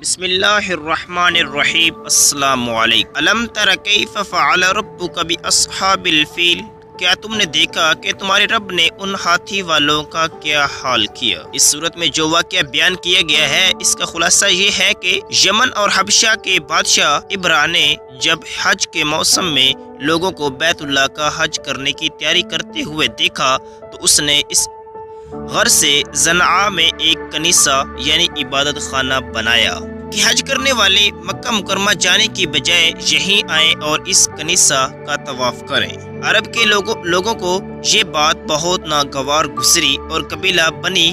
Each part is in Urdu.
بسم اللہ الرحمن الرحیم۔ السلام علیکم۔ الم تر کیف فعل ربک باصحاب الفیل، کیا تم نے دیکھا کہ تمہارے رب نے ان ہاتھی والوں کا کیا حال کیا؟ اس صورت میں جو واقعہ بیان کیا گیا ہے اس کا خلاصہ یہ ہے کہ یمن اور حبشہ کے بادشاہ ابرا نے جب حج کے موسم میں لوگوں کو بیت اللہ کا حج کرنے کی تیاری کرتے ہوئے دیکھا تو اس نے اس غر سے زنعا میں ایک کنیسہ یعنی عبادت خانہ بنایا کہ حج کرنے والے مکہ مکرمہ جانے کی بجائے یہیں آئیں اور اس کنیسہ کا طواف کریں۔ عرب کے لوگوں کو یہ بات بہت ناگوار گزری اور قبیلہ بنی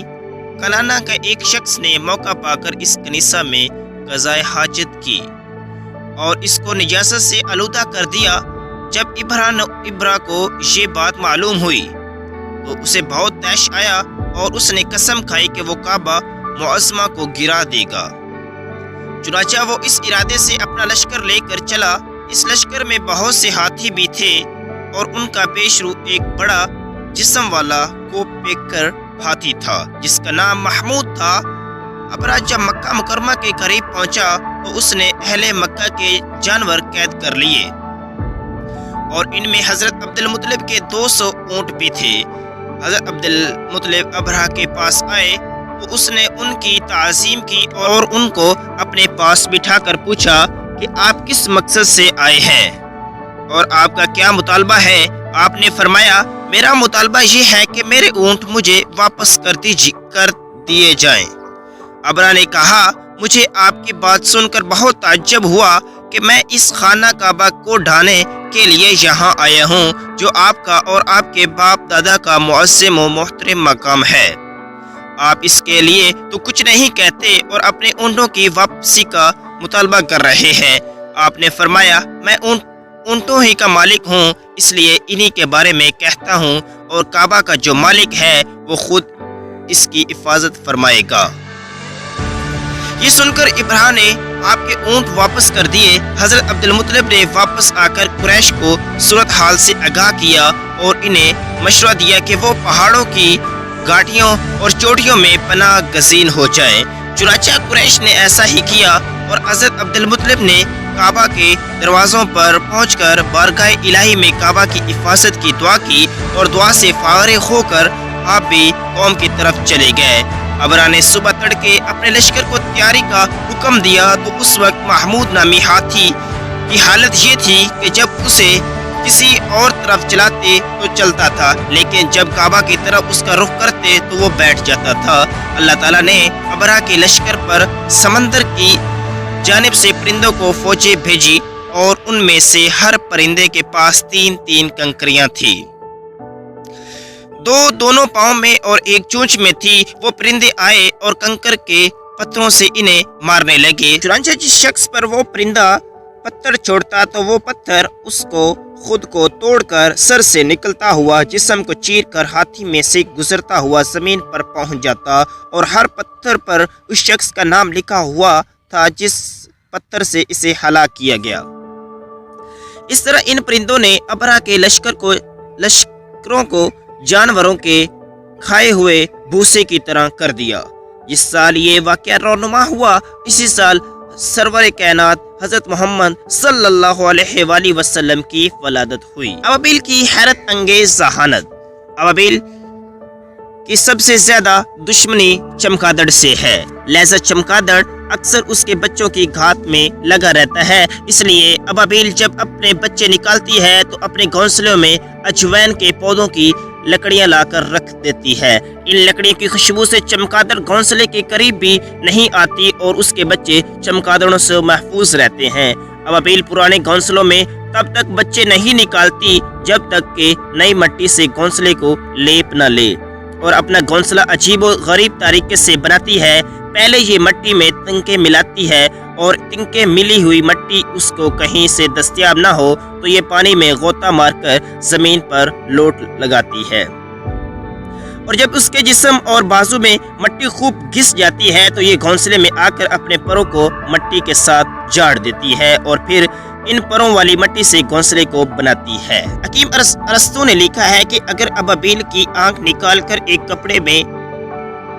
کنانا کا ایک شخص نے موقع پا کر اس کنیسہ میں قضائے حاجت کی اور اس کو نجاست سے آلودہ کر دیا۔ جب ابرا کو یہ بات معلوم ہوئی تو اسے بہت طیش آیا اور اس نے قسم کھائی کہ وہ کعبہ معظمہ کو گرا دے گا۔ چنانچہ وہ اس ارادے سے اپنا لشکر لے کر چلا۔ اس لشکر میں بہت سے ہاتھی بھی تھے اور ان کا پیشرو ایک بڑا جسم والا کوپ پیکر ہاتھی تھا جس کا نام محمود تھا۔ ابرا جب مکہ مکرمہ کے قریب پہنچا تو اس نے اہل مکہ کے جانور قید کر لیے اور ان میں حضرت عبد المطلب کے 200 اونٹ بھی تھے۔ حضرت عبد المطلب ابرا کے پاس آئے تو اس نے ان کی تعظیم کی اور ان کو اپنے پاس بٹھا کر پوچھا کہ آپ کس مقصد سے آئے ہیں اور آپ کا کیا مطالبہ ہے؟ آپ نے فرمایا میرا مطالبہ یہ ہے کہ میرے اونٹ مجھے واپس کر دیے جائیں۔ ابرا نے کہا مجھے آپ کی بات سن کر بہت تعجب ہوا کہ میں اس خانہ کعبہ کو ڈھانے کے لیے یہاں آیا ہوں جو آپ کا اور آپ کے باپ دادا کا معظم و محترم مقام ہے۔ آپ اس کے لیے تو کچھ نہیں کہتے اور اپنے اونٹوں کی واپسی کا مطالبہ کر رہے ہیں۔ آپ نے فرمایا میں اونٹوں ہی کا مالک ہوں، اس لیے انہی کے بارے میں کہتا ہوں اور کعبہ کا جو مالک ہے وہ خود اس کی حفاظت فرمائے گا۔ یہ سن کر ابراہیم نے آپ کے اونٹ واپس کر دیے۔ حضرت عبد المطلب نے واپس آ کر قریش کو صورتحال سے آگاہ کیا اور انہیں مشورہ دیا کہ وہ پہاڑوں کی گھاٹیوں اور چوٹیوں میں پناہ گزین ہو جائیں۔ چنانچہ قریش نے ایسا ہی کیا اور حضرت عبد المطلب نے کعبہ کے دروازوں پر پہنچ کر بارگاہ الہی میں کعبہ کی حفاظت کی دعا کی اور دعا سے فارغ ہو کر آپ بھی قوم کی طرف چلے گئے۔ ابرا نے صبح تڑکے اپنے لشکر کو تیاری کا حکم دیا تو اس وقت محمود نامی ہاتھی کی حالت یہ تھی کہ جب اسے کسی اور طرف چلاتے تو چلتا تھا لیکن جب کعبہ کی طرف اس کا رخ کرتے تو وہ بیٹھ جاتا تھا۔ اللہ تعالیٰ نے ابرا کے لشکر پر سمندر کی جانب سے پرندوں کو فوجیں بھیجی اور ان میں سے ہر پرندے کے پاس 3 کنکریاں تھیں، دونوں پاؤں میں اور ایک چونچ میں تھی۔ وہ پرندے آئے اور کنکر کے پتھروں سے انہیں مارنے لگے۔ چنانچہ جس شخص پر وہ پرندہ پتھر چھوڑتا تو وہ پتھر اس کو خود کو توڑ کر سر سے نکلتا ہوا جسم کو چیر کر ہاتھی میں سے گزرتا ہوا زمین پر پہنچ جاتا اور ہر پتھر پر اس شخص کا نام لکھا ہوا تھا جس پتھر سے اسے ہلاک کیا گیا۔ اس طرح ان پرندوں نے ابرا کے لشکروں کو جانوروں کے کھائے ہوئے بھوسے کی طرح کر دیا۔ جس سال یہ واقعہ رونما ہوا اسی سال سرور کائنات حضرت محمد صلی اللہ علیہ وآلہ وسلم کی ولادت ہوئی۔ ابابیل کی حیرت انگیز ذہانت۔ ابابیل کی سب سے زیادہ دشمنی چمگادڑ سے ہے، لہذا چمگادڑ اکثر اس کے بچوں کی گھات میں لگا رہتا ہے۔ اس لیے ابابیل جب اپنے بچے نکالتی ہے تو اپنے گھونسلوں میں اجوین کے پودوں کی لکڑیاں لا کر رکھ دیتی ہے۔ ان لکڑیوں کی خوشبو سے چمگادڑ گھونسلے کے قریب بھی نہیں آتی اور اس کے بچے چمگادڑوں سے محفوظ رہتے ہیں۔ ابابیل پرانے گھونسلوں میں تب تک بچے نہیں نکالتی جب تک کہ نئی مٹی سے گھونسلے کو لیپ نہ لے اور اپنا گھونسلہ عجیب و غریب طریقے سے بناتی ہے۔ پہلے یہ مٹی میں تنکے ملاتی ہے اور تنکے ملی ہوئی مٹی اس کو کہیں سے دستیاب نہ ہو تو یہ پانی میں غوطہ مار کر زمین پر لوٹ لگاتی ہے اور جب اس کے جسم اور بازو میں مٹی خوب گھس جاتی ہے تو یہ گھونسلے میں آ کر اپنے پروں کو مٹی کے ساتھ جاڑ دیتی ہے اور پھر ان پروں والی مٹی سے گھونسلے کو بناتی ہے۔ حکیم ارسطو نے لکھا ہے کہ اگر ابابیل کی آنکھ نکال کر ایک کپڑے میں